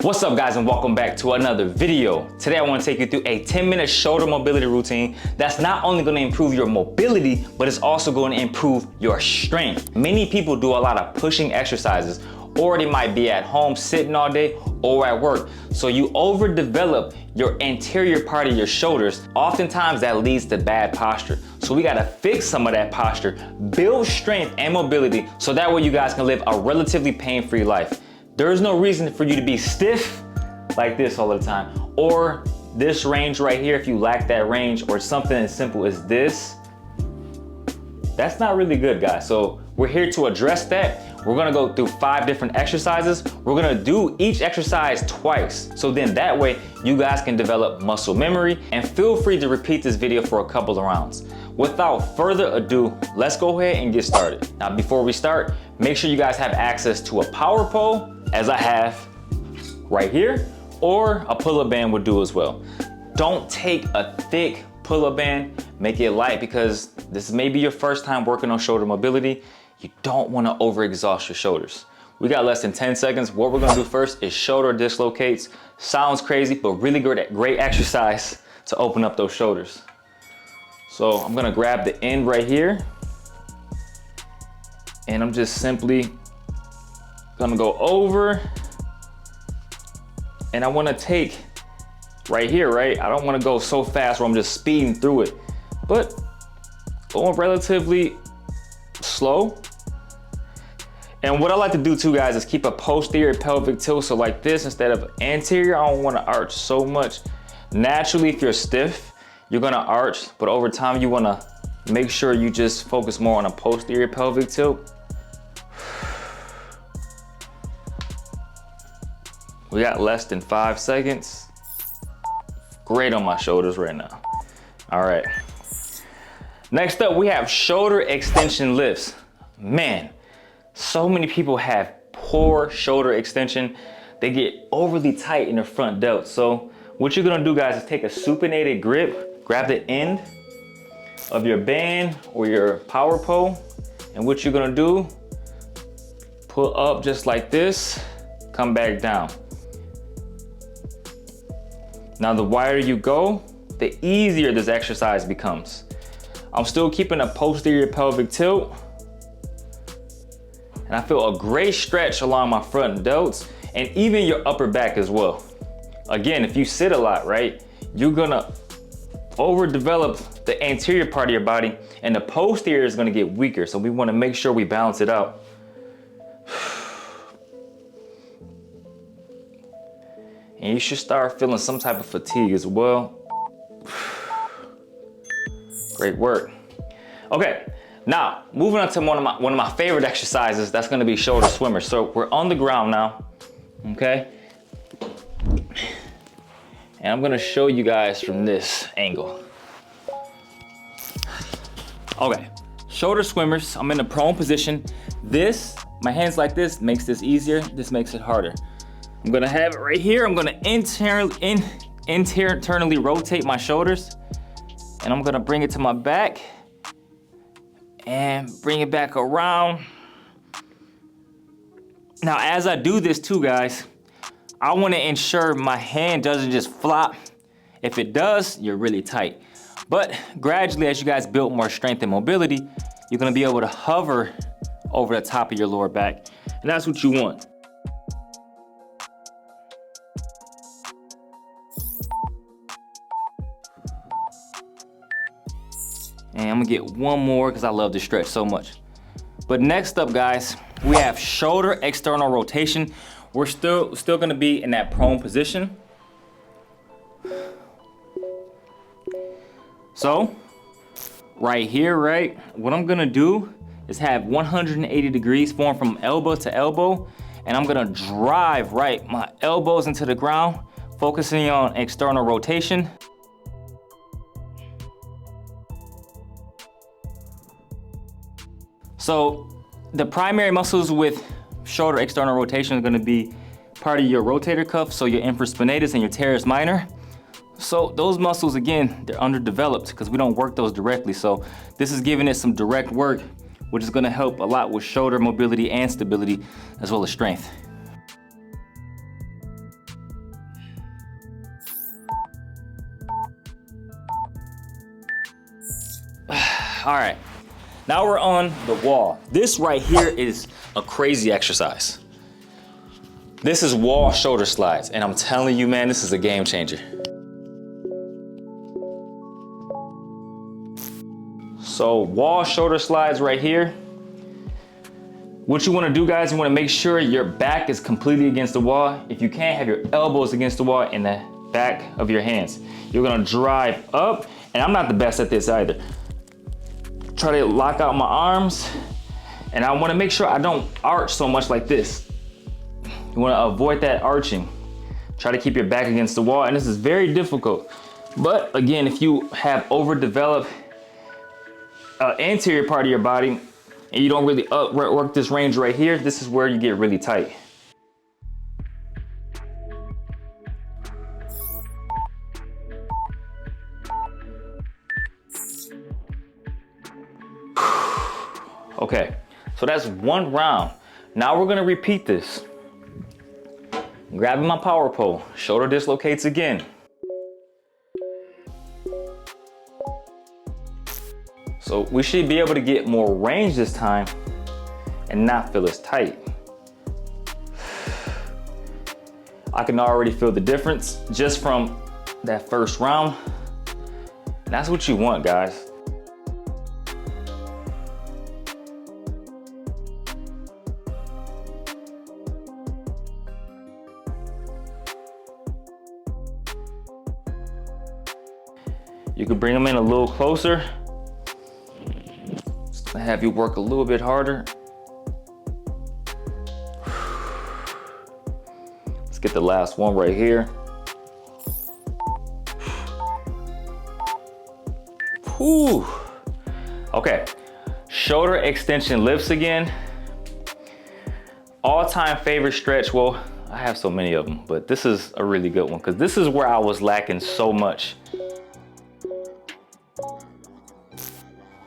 What's up guys, and welcome back to another video. Today I want to take you through a 10-minute shoulder mobility routine that's not only going to improve your mobility, but it's also going to improve your strength. Many people do a lot of pushing exercises, or they might be at home sitting all day or at work. So you overdevelop your anterior part of your shoulders. Oftentimes that leads to bad posture. So we got to fix some of that posture, build strength and mobility, so that way you guys can live a relatively pain-free life. There is no reason for you to be stiff like this all the time, or this range right here if you lack that range, or something as simple as this. That's not really good, guys. So we're here to address that. We're gonna go through 5 different exercises. We're gonna do each exercise twice. So then that way you guys can develop muscle memory, and feel free to repeat this video for a couple of rounds. Without further ado, let's go ahead and get started. Now, before we start, make sure you guys have access to a power pole, as I have right here, or a pull-up band would do as well. Don't take a thick pull-up band, make it light, because this may be your first time working on shoulder mobility. You don't want to overexhaust your shoulders. We got less than 10 seconds. What we're gonna do first is shoulder dislocates. Sounds crazy, but really great exercise to open up those shoulders. So I'm gonna grab the end right here, and I'm just simply gonna go over, and I wanna take right here, right? I don't wanna go so fast where I'm just speeding through it, but going relatively slow. And what I like to do too, guys, is keep a posterior pelvic tilt, so like this instead of anterior. I don't wanna arch so much. Naturally, if you're stiff, you're gonna arch, but over time you wanna make sure you just focus more on a posterior pelvic tilt. We got less than 5 seconds. Great on my shoulders right now. All right. Next up, we have shoulder extension lifts. Man, so many people have poor shoulder extension. They get overly tight in the front delt. So what you're gonna do, guys, is take a supinated grip, grab the end of your band or your power pole, and what you're gonna do, pull up just like this, come back down. Now, the wider you go, the easier this exercise becomes. I'm still keeping a posterior pelvic tilt, and I feel a great stretch along my front delts and even your upper back as well. Again, if you sit a lot, right, you're gonna overdevelop the anterior part of your body, and the posterior is gonna get weaker. So we wanna make sure we balance it out. And you should start feeling some type of fatigue as well. Great work. Okay, now moving on to one of my favorite exercises. That's gonna be shoulder swimmers. So we're on the ground now, okay? And I'm gonna show you guys from this angle. Okay, shoulder swimmers. I'm in a prone position. This, my hands like this, makes this easier. This makes it harder. I'm gonna have it right here. I'm gonna internally rotate my shoulders, and I'm gonna bring it to my back and bring it back around. Now, as I do this too, guys, I wanna ensure my hand doesn't just flop. If it does, you're really tight. But gradually, as you guys build more strength and mobility, you're gonna be able to hover over the top of your lower back. And that's what you want. And I'm gonna get one more because I love to stretch so much. But next up, guys, we have shoulder external rotation. We're still gonna be in that prone position. So, right here, right, what I'm gonna do is have 180 degrees form from elbow to elbow, and I'm gonna drive, right, my elbows into the ground, focusing on external rotation. So the primary muscles with shoulder external rotation are gonna be part of your rotator cuff, so your infraspinatus and your teres minor. So those muscles, again, they're underdeveloped because we don't work those directly. So this is giving it some direct work, which is gonna help a lot with shoulder mobility and stability, as well as strength. All right, now we're on the wall. This right here is a crazy exercise. This is wall shoulder slides, and I'm telling you, man, this is a game changer. So wall shoulder slides right here. What you wanna do, guys, you wanna make sure your back is completely against the wall. If you can't, have your elbows against the wall and the back of your hands. You're gonna drive up, and I'm not the best at this either. Try to lock out my arms, and I wanna make sure I don't arch so much like this. You wanna avoid that arching. Try to keep your back against the wall, and this is very difficult. But again, if you have overdeveloped anterior part of your body, and you don't really work this range right here, this is where you get really tight. Okay, so that's one round. Now we're gonna repeat this. Grabbing my power pole, shoulder dislocates again. So we should be able to get more range this time and not feel as tight. I can already feel the difference just from that first round. And that's what you want, guys. You can bring them in a little closer. Have you work a little bit harder. Let's get the last one right here. Whew. Okay, shoulder extension lifts again. All-time favorite stretch. Well, I have so many of them, but this is a really good one because this is where I was lacking so much.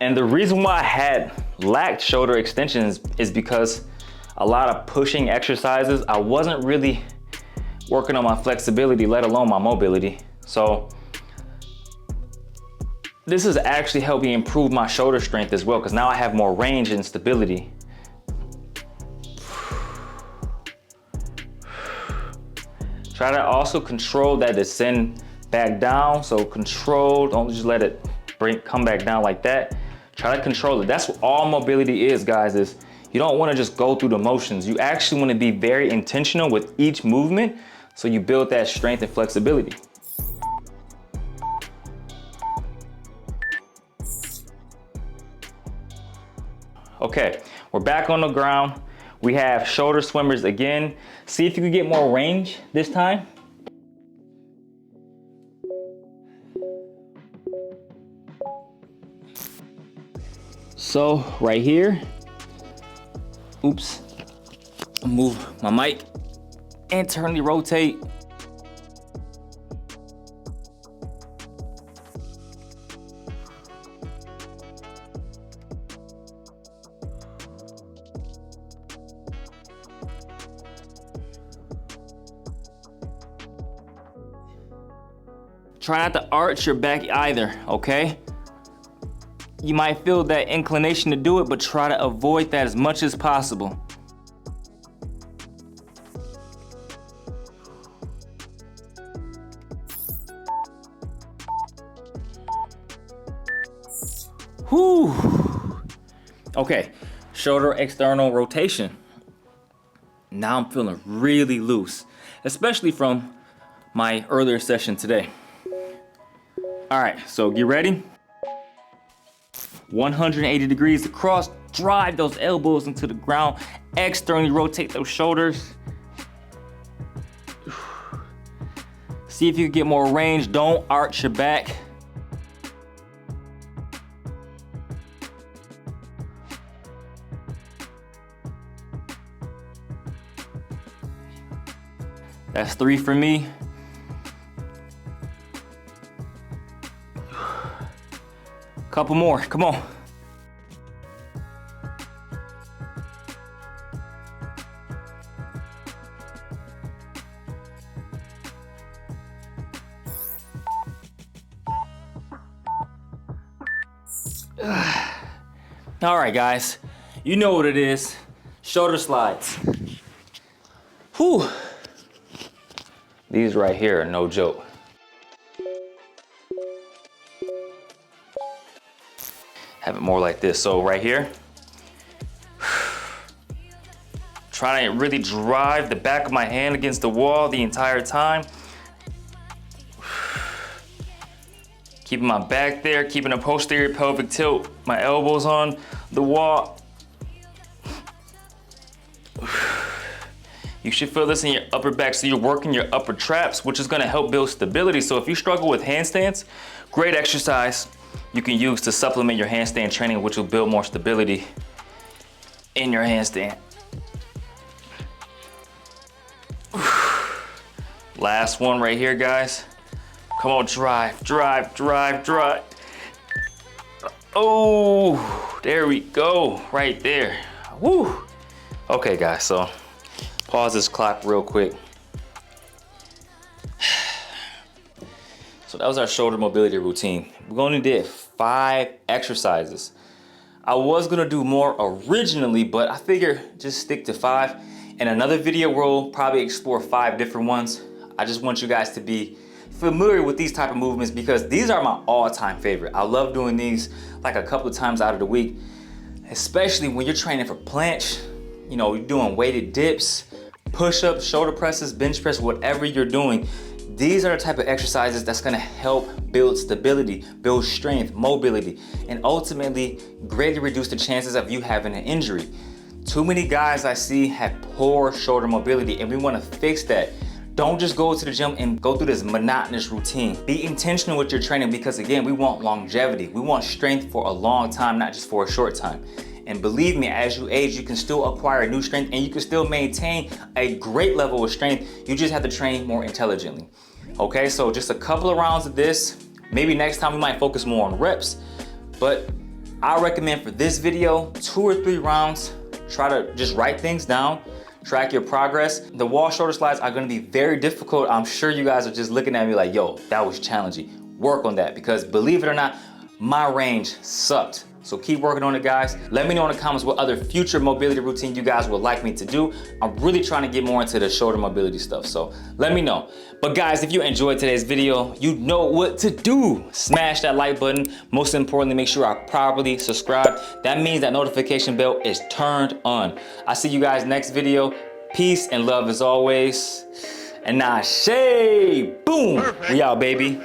And the reason why I had lacked shoulder extensions is because a lot of pushing exercises, I wasn't really working on my flexibility, let alone my mobility. So this is actually helping improve my shoulder strength as well, because now I have more range and stability. Try to also control that descend back down. So control, don't just let it come back down like that. Try to control it. That's what all mobility is, guys, is you don't want to just go through the motions. You actually want to be very intentional with each movement so you build that strength and flexibility. Okay, we're back on the ground. We have shoulder swimmers again. See if you can get more range this time. So right here, oops, move my mic, internally rotate. Try not to arch your back either, okay? You might feel that inclination to do it, but try to avoid that as much as possible. Whew. Okay, shoulder external rotation. Now I'm feeling really loose, especially from my earlier session today. All right, so get ready. 180 degrees across, drive those elbows into the ground, externally rotate those shoulders. See if you can get more range, don't arch your back. That's 3 for me. Couple more, come on. All right, guys, you know what it is. Shoulder slides. Whew. These right here are no joke. Have it more like this. So right here, trying to really drive the back of my hand against the wall the entire time. Keeping my back there, keeping a posterior pelvic tilt, my elbows on the wall. You should feel this in your upper back, so you're working your upper traps, which is gonna help build stability. So if you struggle with handstands, great exercise you can use to supplement your handstand training, which will build more stability in your handstand. Last one right here, guys. Come on, drive, drive, drive, drive. Oh, there we go, right there. Woo. Okay, guys, so pause this clock real quick. So that was our shoulder mobility routine. We only did 5 exercises. I was gonna do more originally, but I figure just stick to 5. In another video, we'll probably explore 5 different ones. I just want you guys to be familiar with these type of movements because these are my all-time favorite. I love doing these like a couple of times out of the week, especially when you're training for planche. You know, you're doing weighted dips, push-ups, shoulder presses, bench press, whatever you're doing. These are the type of exercises that's gonna help build stability, build strength, mobility, and ultimately greatly reduce the chances of you having an injury. Too many guys I see have poor shoulder mobility, and we wanna fix that. Don't just go to the gym and go through this monotonous routine. Be intentional with your training because again, we want longevity. We want strength for a long time, not just for a short time. And believe me, as you age, you can still acquire new strength and you can still maintain a great level of strength. You just have to train more intelligently. Okay, so just a couple of rounds of this. Maybe next time we might focus more on reps, but I recommend for this video, 2 or 3 rounds. Try to just write things down. Track your progress. The wall shoulder slides are gonna be very difficult. I'm sure you guys are just looking at me like, yo, that was challenging. Work on that because believe it or not, my range sucked. So keep working on it, guys. Let me know in the comments what other future mobility routine you guys would like me to do. I'm really trying to get more into the shoulder mobility stuff, so let me know. But guys, if you enjoyed today's video, you know what to do. Smash that like button. Most importantly, make sure I properly subscribe. That means that notification bell is turned on. I'll see you guys next video. Peace and love as always. And now, boom, we out, baby.